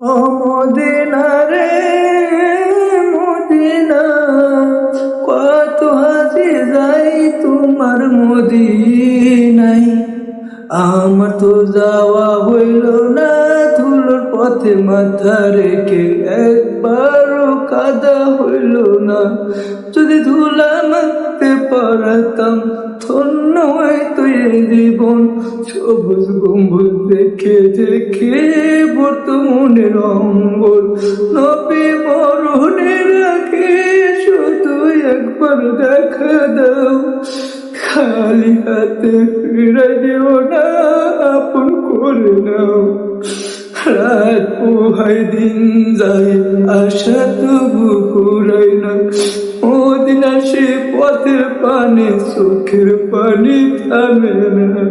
ও Medina রে Medina, কত হাসি যাই তোমার মদিনায়। আমার তো যাওয়া হইল না, ধুলোর পথে মাথা রেখে একবারও কাদা হইল না। যদি ধুলা মাখতে পারতাম ধন্য হয়তো এই জীবন। সবুজ গম্বুজ দেখে দেখে বর্তমানের অঙ্গল। নবী মরণের আগে শুধু একবার দেখা দাও, খালি হাতে ফিরে যেও না, আপন করে নাও। রাত পোহাই দিন যায়, আশা তবু ফুরাই না। মদিনা সে পথের পানে চোখের পানি থামে না।